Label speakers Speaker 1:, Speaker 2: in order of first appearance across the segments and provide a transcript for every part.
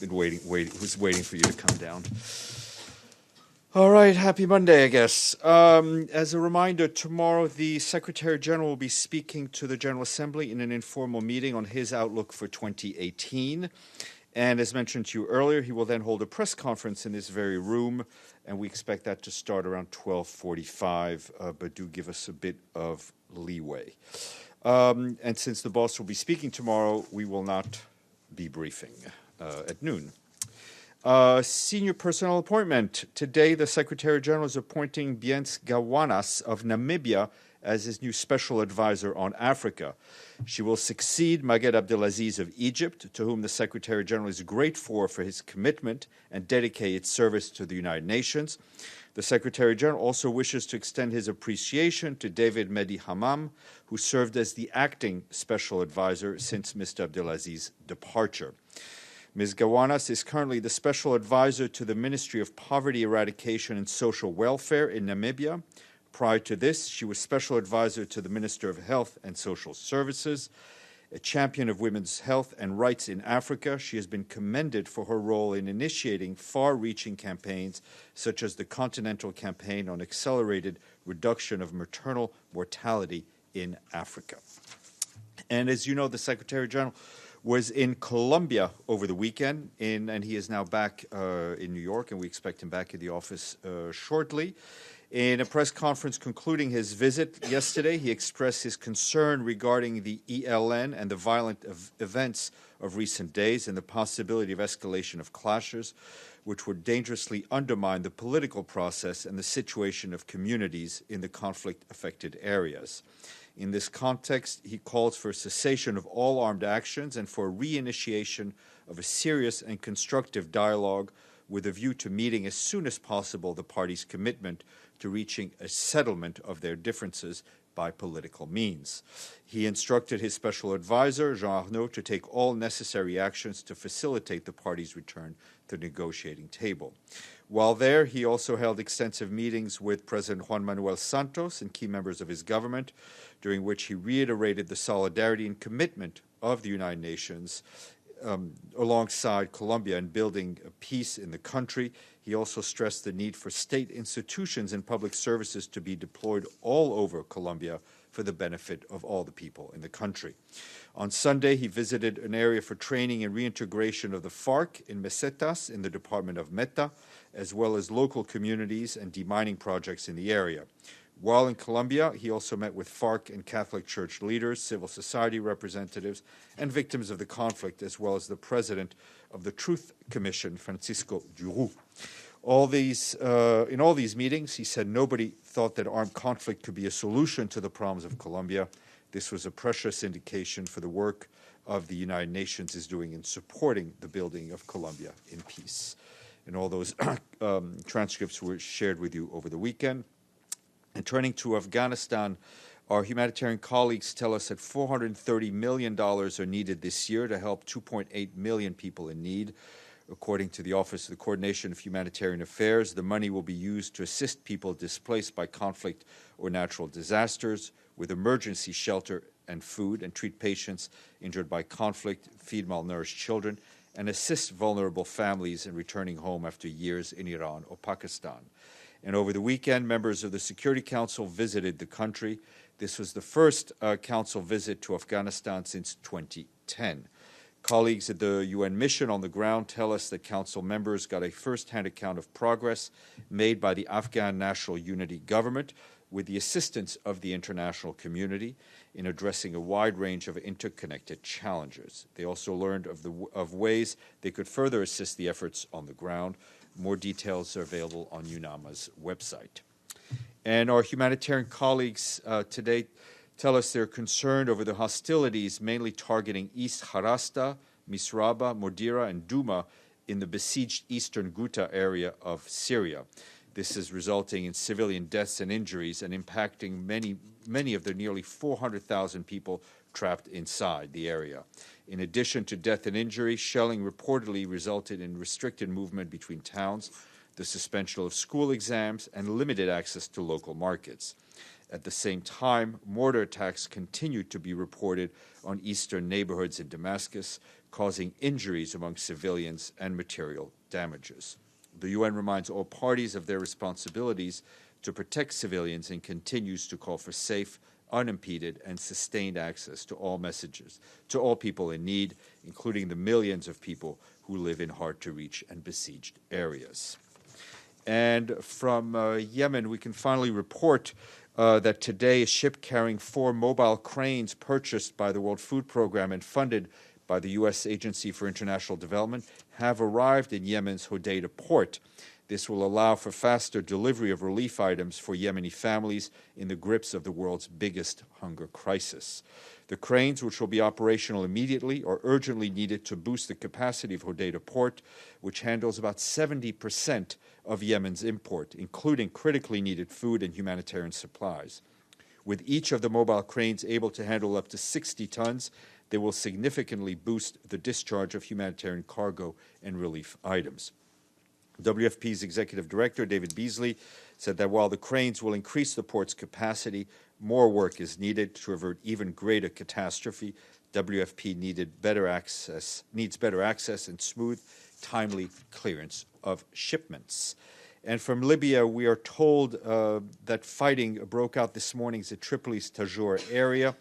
Speaker 1: who's waiting for you to come down. All right, happy Monday, I guess. As a reminder, tomorrow the Secretary General will be speaking to the General Assembly in an informal meeting on his outlook for 2018. And as mentioned to you earlier, he will then hold a press conference in this very room, and we expect that to start around 12:45, but do give us a bit of leeway. And since the boss will be speaking tomorrow, we will not be briefing at noon. Senior personnel appointment. Today, the Secretary General is appointing Biens Gawanas of Namibia as his new special advisor on Africa. She will succeed Maged Abdelaziz of Egypt, to whom the Secretary General is grateful for his commitment and dedicated service to the United Nations. The Secretary General also wishes to extend his appreciation to David Mehdi Hammam, who served as the acting special advisor since Mr. Abdelaziz's departure. Ms. Gawanas is currently the special advisor to the Ministry of Poverty Eradication and Social Welfare in Namibia. Prior to this, she was special advisor to the Minister of Health and Social Services. A champion of women's health and rights in Africa, she has been commended for her role in initiating far-reaching campaigns such as the Continental Campaign on Accelerated Reduction of Maternal Mortality in Africa. And as you know, the Secretary General was in Colombia over the weekend, and he is now back in New York, and we expect him back in the office shortly. In a press conference concluding his visit yesterday, he expressed his concern regarding the ELN and the violent events of recent days and the possibility of escalation of clashes, which would dangerously undermine the political process and the situation of communities in the conflict-affected areas. In this context, he calls for a cessation of all armed actions and for a reinitiation of a serious and constructive dialogue with a view to meeting as soon as possible the parties' commitment to reaching a settlement of their differences by political means. He instructed his special advisor, Jean Arnaud, to take all necessary actions to facilitate the parties' return to the negotiating table. While there, he also held extensive meetings with President Juan Manuel Santos and key members of his government, during which he reiterated the solidarity and commitment of the United Nations alongside Colombia in building peace in the country. He also stressed the need for state institutions and public services to be deployed all over Colombia for the benefit of all the people in the country. On Sunday, he visited an area for training and reintegration of the FARC in Mesetas in the department of Meta, as well as local communities and demining projects in the area. While in Colombia, he also met with FARC and Catholic Church leaders, civil society representatives, and victims of the conflict, as well as the president of the Truth Commission, Francisco Duru. In all these meetings, he said nobody thought that armed conflict could be a solution to the problems of Colombia. This was a precious indication for the work of the United Nations is doing in supporting the building of Colombia in peace. And all those transcripts were shared with you over the weekend. And turning to Afghanistan, our humanitarian colleagues tell us that $430 million are needed this year to help 2.8 million people in need. According to the Office of the Coordination of Humanitarian Affairs, the money will be used to assist people displaced by conflict or natural disasters with emergency shelter and food, and treat patients injured by conflict, feed malnourished children, and assist vulnerable families in returning home after years in Iran or Pakistan. And over the weekend, members of the Security Council visited the country. This was the first council visit to Afghanistan since 2010. Colleagues at the UN mission on the ground tell us that council members got a first-hand account of progress made by the Afghan National Unity Government with the assistance of the international community in addressing a wide range of interconnected challenges. They also learned of ways they could further assist the efforts on the ground. More details are available on UNAMA's website. And our humanitarian colleagues today tell us they're concerned over the hostilities mainly targeting East Harasta, Misraba, Modira, and Douma in the besieged eastern Ghouta area of Syria. This is resulting in civilian deaths and injuries and impacting many of the nearly 400,000 people trapped inside the area. In addition to death and injury, shelling reportedly resulted in restricted movement between towns, the suspension of school exams, and limited access to local markets. At the same time, mortar attacks continued to be reported on eastern neighborhoods in Damascus, causing injuries among civilians and material damages. The UN reminds all parties of their responsibilities to protect civilians and continues to call for safe, unimpeded, and sustained access to all messages, to all people in need, including the millions of people who live in hard-to-reach and besieged areas. And from Yemen, we can finally report that today a ship carrying 4 mobile cranes purchased by the World Food Program and funded by the U.S. Agency for International Development have arrived in Yemen's Hodeidah port. This will allow for faster delivery of relief items for Yemeni families in the grips of the world's biggest hunger crisis. The cranes, which will be operational immediately, are urgently needed to boost the capacity of Hodeidah port, which handles about 70% of Yemen's import, including critically needed food and humanitarian supplies. With each of the mobile cranes able to handle up to 60 tons, they will significantly boost the discharge of humanitarian cargo and relief items. WFP's executive director, David Beasley, said that while the cranes will increase the port's capacity, more work is needed to avert even greater catastrophe. WFP needs better access and smooth, timely clearance of shipments. And from Libya, we are told that fighting broke out this morning at Tripoli's TAJOURA area.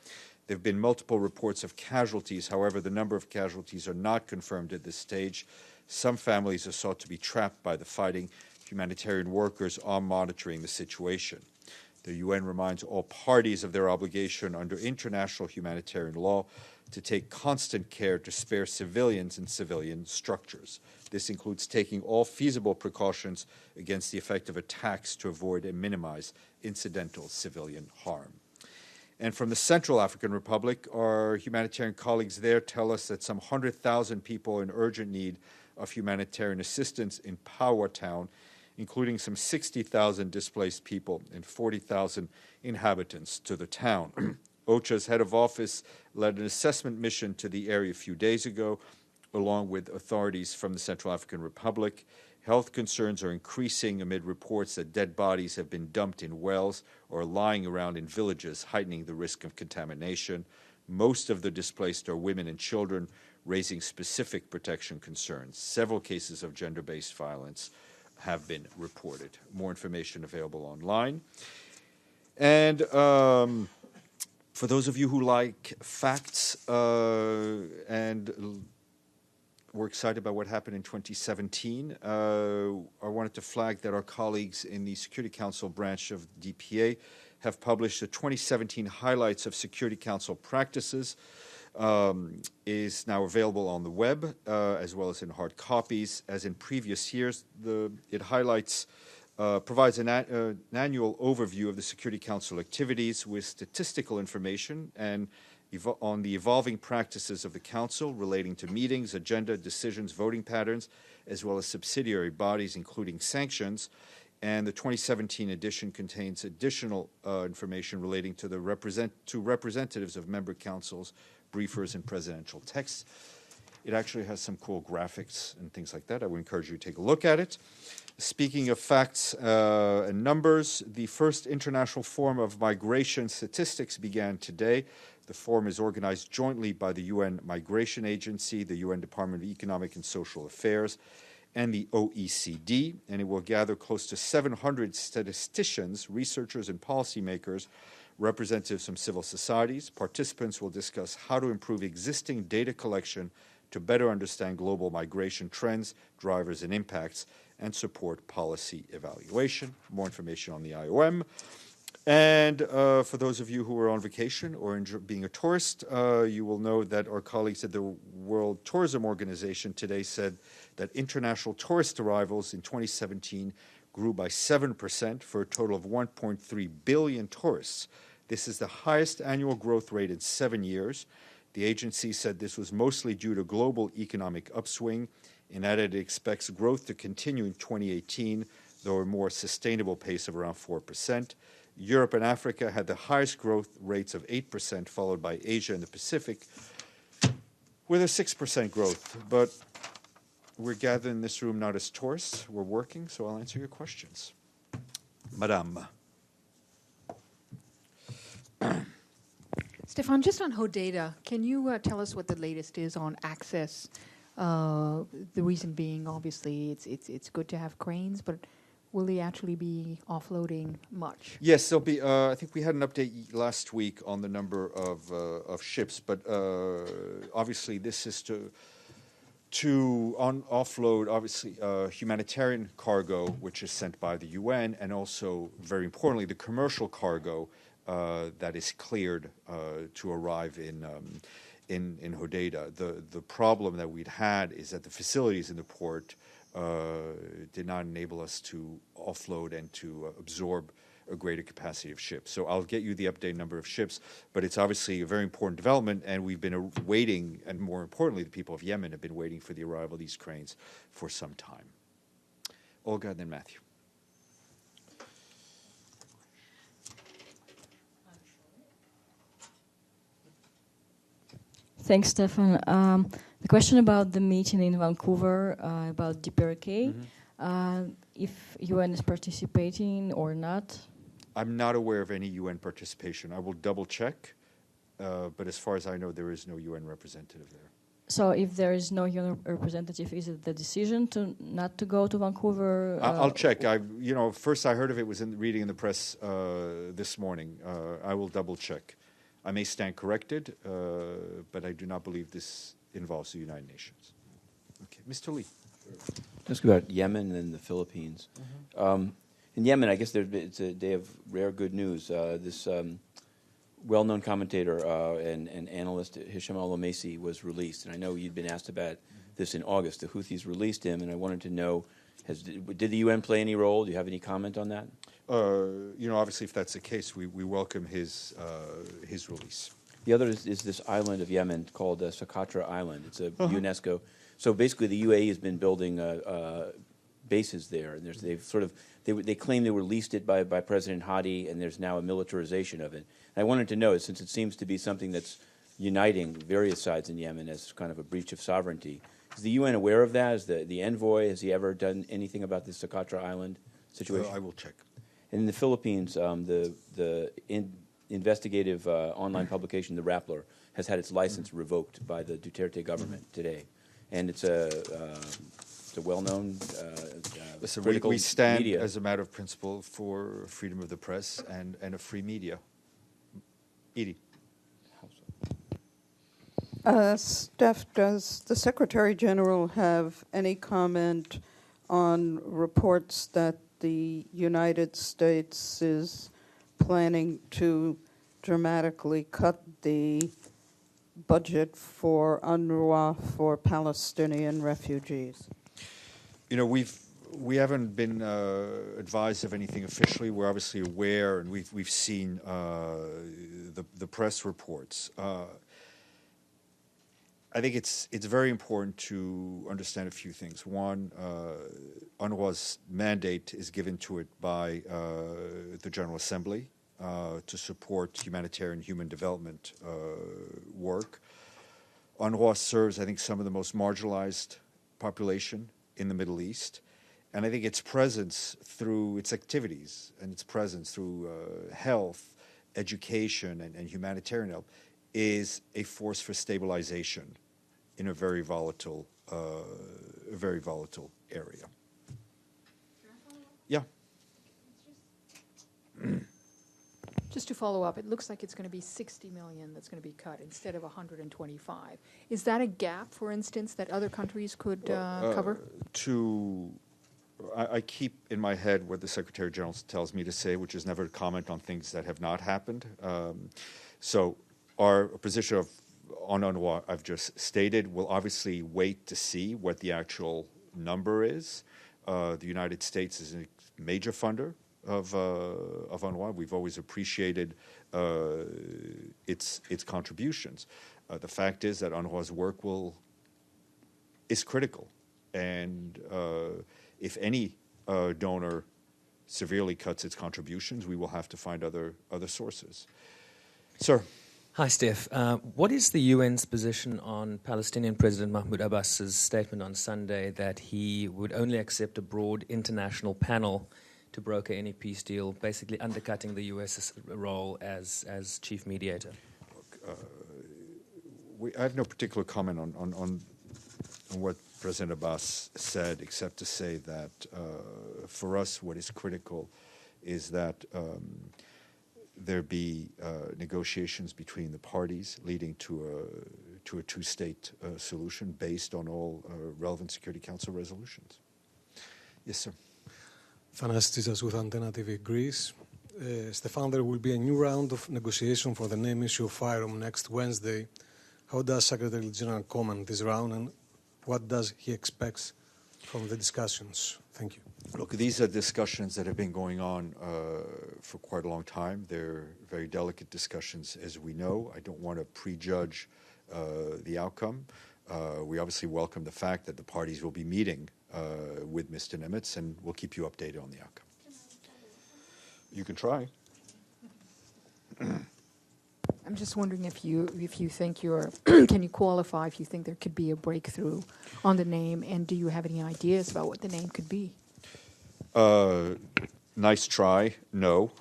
Speaker 1: There have been multiple reports of casualties. However, the number of casualties are not confirmed at this stage. Some families are thought to be trapped by the fighting. Humanitarian workers are monitoring the situation. The UN reminds all parties of their obligation under international humanitarian law to take constant care to spare civilians and civilian structures. This includes taking all feasible precautions against the effect of attacks to avoid and minimize incidental civilian harm. And from the Central African Republic, our humanitarian colleagues there tell us that some 100,000 people are in urgent need of humanitarian assistance in Pawa town, including some 60,000 displaced people and 40,000 inhabitants to the town. OCHA's head of office led an assessment mission to the area a few days ago, along with authorities from the Central African Republic. Health concerns are increasing amid reports that dead bodies have been dumped in wells or lying around in villages, heightening the risk of contamination. Most of the displaced are women and children, raising specific protection concerns. Several cases of gender-based violence have been reported. More information available online. And for those of you who like facts and we're excited about what happened in 2017, I wanted to flag that our colleagues in the Security Council branch of DPA have published the 2017 highlights of Security Council practices. Is now available on the web as well as in hard copies. As in previous years, it highlights, provides an annual overview of the Security Council activities with statistical information and on the evolving practices of the Council relating to meetings, agenda, decisions, voting patterns, as well as subsidiary bodies, including sanctions. And the 2017 edition contains additional information relating to representatives of member councils, briefers, and presidential texts. It actually has some cool graphics and things like that. I would encourage you to take a look at it. Speaking of facts and numbers, the first International Forum of Migration Statistics began today. The forum is organized jointly by the UN Migration Agency, the UN Department of Economic and Social Affairs, and the OECD, and it will gather close to 700 statisticians, researchers, and policymakers, representatives from civil societies. Participants will discuss how to improve existing data collection to better understand global migration trends, drivers, and impacts, and support policy evaluation. More information on the IOM. And for those of you who are on vacation or being a tourist, you will know that our colleagues at the World Tourism Organization today said that international tourist arrivals in 2017 grew by 7% for a total of 1.3 billion tourists. This is the highest annual growth rate in 7 years. The agency said this was mostly due to global economic upswing and added it expects growth to continue in 2018, though a more sustainable pace of around 4%. Europe and Africa had the highest growth rates of 8%, followed by Asia and the Pacific with a 6% growth. But we're gathered in this room not as tourists. We're working, so I'll answer your questions. Madame.
Speaker 2: Stephane, just on HODEIDAH, can you tell us what the latest is on access? The reason being, obviously, it's good to have cranes, but will they actually be offloading much?
Speaker 1: Yes, there'll be. I think we had an update last week on the number of ships, but obviously this is to offload, obviously, humanitarian cargo, which is sent by the UN, and also, very importantly, the commercial cargo that is cleared to arrive in HODEIDAH. The problem that we'd had is that the facilities in the port did not enable us to offload and to absorb a greater capacity of ships. So I'll get you the updated number of ships, but it's obviously a very important development, and we've been waiting, and more importantly, the people of Yemen have been waiting for the arrival of these cranes for some time. Olga, and then Matthew.
Speaker 3: Thanks, Stephane. The question about the meeting in Vancouver, about DPRK, if UN is participating or not?
Speaker 1: I'm not aware of any UN participation. I will double check, but as far as I know, there is no UN representative there.
Speaker 3: So if there is no UN representative, is it the decision to not to go to Vancouver?
Speaker 1: I'll check. First I heard of it was reading in the press this morning. I will double check. I may stand corrected, but I do not believe this involves the United Nations. Okay, Mr. Lee.
Speaker 4: Ask about Yemen and the Philippines. In Yemen, I guess it's a day of rare good news. This well-known commentator and analyst, Hisham al-Omaisi, was released. And I know you'd been asked about this in August. The Houthis released him, and I wanted to know, did the UN play any role? Do you have any comment on that?
Speaker 1: Obviously, if that's the case, we welcome his release.
Speaker 4: The other is this island of Yemen called Socotra Island. It's a UNESCO. So basically, the UAE has been building bases there, and they claim they were leased it by President Hadi, and there's now a militarization of it. And I wanted to know, since it seems to be something that's uniting various sides in Yemen as kind of a breach of sovereignty, is the UN aware of that? Is the envoy, has he ever done anything about this Socotra Island situation?
Speaker 1: I will check.
Speaker 4: And in the Philippines, the investigative online publication, The Rappler, has had its license revoked by the Duterte government today. And it's a well-known
Speaker 1: Listen,
Speaker 4: critical
Speaker 1: we stand,
Speaker 4: media.
Speaker 1: as a matter of principle, for freedom of the press and a free media. Edie.
Speaker 5: Steph, does the Secretary General have any comment on reports that the United States is planning to dramatically cut the budget for UNRWA for Palestinian refugees?
Speaker 1: We haven't been advised of anything officially. We're obviously aware, and we've seen the press reports. I think it's very important to understand a few things. One, UNRWA's mandate is given to it by the General Assembly to support humanitarian human development work. UNRWA serves, I think, some of the most marginalized population in the Middle East. And I think its presence through its activities and its presence through health, education, and humanitarian help is a force for stabilization in a very volatile area. Yeah.
Speaker 2: Just to follow up, it looks like it's going to be 60 million that's going to be cut instead of 125. Is that a gap, for instance, that other countries could cover?
Speaker 1: I keep in my head what the Secretary General tells me to say, which is never to comment on things that have not happened. So our position on UNRWA, I've just stated, we'll obviously wait to see what the actual number is. The United States is a major funder of UNRWA. We've always appreciated its contributions. The fact is that UNRWA's work is critical, and if any donor severely cuts its contributions, we will have to find other sources. Sir.
Speaker 6: Hi, Steph. What is the UN's position on Palestinian President Mahmoud Abbas's statement on Sunday that he would only accept a broad international panel to broker any peace deal, basically undercutting the US's role as chief mediator?
Speaker 1: I have no particular comment on what President Abbas said, except to say that for us, what is critical is that there be negotiations between the parties leading to a two-state solution based on all relevant Security Council resolutions. Yes, sir.
Speaker 7: Thanasis with Antenna TV Greece. Stephane, there will be a new round of negotiation for the name issue of firearm next Wednesday. How does Secretary General comment this round, and what does he expect from the discussions? Thank you.
Speaker 1: Look, these are discussions that have been going on for quite a long time. They're very delicate discussions, as we know. I don't want to prejudge the outcome. We obviously welcome the fact that the parties will be meeting with Mr. Nimitz, and we'll keep you updated on the outcome. You can try.
Speaker 2: I'm just wondering if you think can you qualify if you think there could be a breakthrough on the name, and do you have any ideas about what the name could be?
Speaker 1: Nice try. No.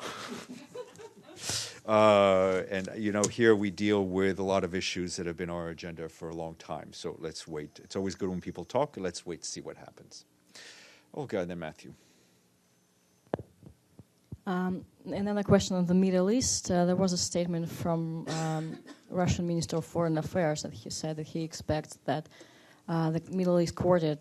Speaker 1: And, here we deal with a lot of issues that have been on our agenda for a long time. So let's wait. It's always good when people talk. Let's wait to see what happens. Okay, then Matthew.
Speaker 3: Another question on the Middle East. There was a statement from Russian Minister of Foreign Affairs that he said that he expects that the Middle East Quartet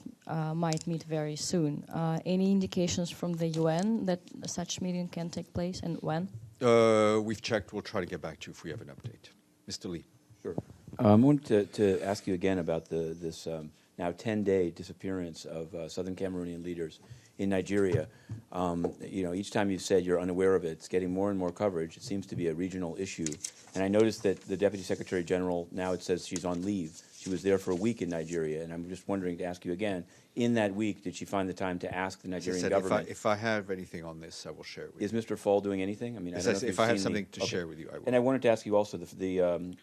Speaker 3: might meet very soon. Any indications from the UN that such meeting can take place, and when?
Speaker 1: We've checked. We'll try to get back to you if we have an update. Mr. Lee.
Speaker 4: Sure. I wanted to ask you again about this now 10-day disappearance of Southern Cameroonian leaders in Nigeria. Each time you've said you're unaware of it, it's getting more and more coverage. It seems to be a regional issue. And I noticed that the Deputy Secretary General, now it says she's on leave. She was there for a week in Nigeria, and I'm just wondering to ask you again, in that week, did she find the time to ask the Nigerian government?
Speaker 1: If I have anything on this, I will share it with you.
Speaker 4: Is Mr. Fall doing anything? I mean, I don't know
Speaker 1: if I have something to share with you, I will.
Speaker 4: And I wanted to ask you also, the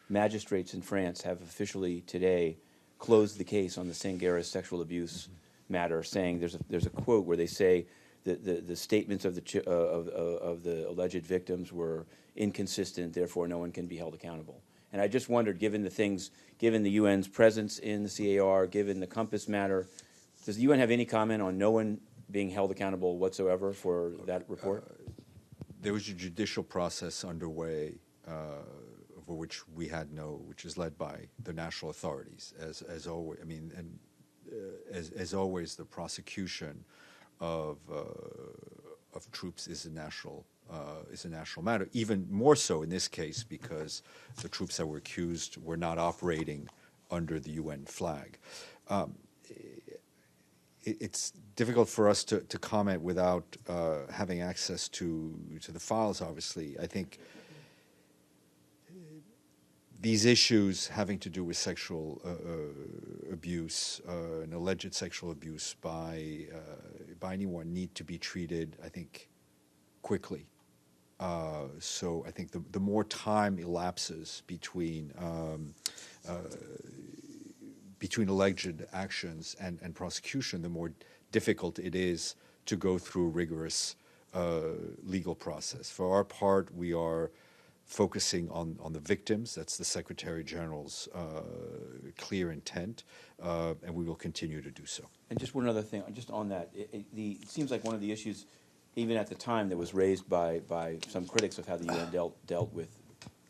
Speaker 4: magistrates in France have officially today closed the case on the Senghera sexual abuse matter, saying there's a quote where they say that the statements of the alleged victims were inconsistent, therefore no one can be held accountable. And I just wondered, given the UN's presence in the CAR, given the Compass matter, does the UN have any comment on no one being held accountable whatsoever for that report?
Speaker 1: There was a judicial process underway for which we had which is led by the national authorities, as always. I mean, and as always, the prosecution of troops is a national matter. Even more so in this case because the troops that were accused were not operating under the UN flag. It's difficult for us to comment without having access to the files. Obviously, I think these issues having to do with sexual abuse, and alleged sexual abuse by anyone, need to be treated, I think, quickly. So I think the more time elapses between alleged actions and prosecution, the more difficult it is to go through a rigorous legal process. For our part, we are focusing on the victims. That's the Secretary General's clear intent, and we will continue to do so. And
Speaker 4: just one other thing, just on that, it seems like one of the issues, even at the time, that was raised by some critics of how the UN dealt with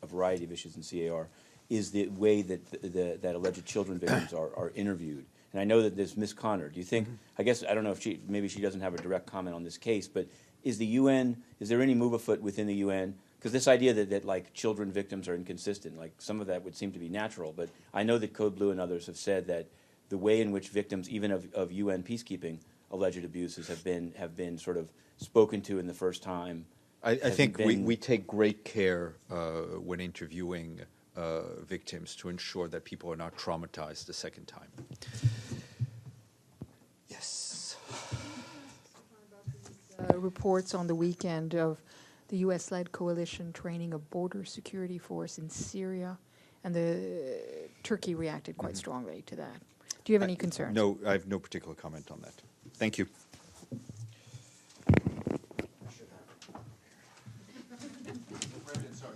Speaker 4: a variety of issues in CAR, is the way that alleged children victims are interviewed. And I know that there's Ms. Connor. Do you think, I guess, I don't know if maybe she doesn't have a direct comment on this case, but is there any move afoot within the UN? Because this idea that like children victims are inconsistent, like some of that would seem to be natural, but I know that Code Blue and others have said that the way in which victims, even of UN peacekeeping, alleged abuses have been sort of spoken to in the first time.
Speaker 1: I think we take great care when interviewing victims to ensure that people are not traumatized the second time. Yes.
Speaker 2: Reports on the weekend of the U.S.-led coalition training a border security force in Syria, and Turkey reacted quite strongly to that. Do you have any concerns?
Speaker 1: No, I have no particular comment on that. Thank you. Sorry.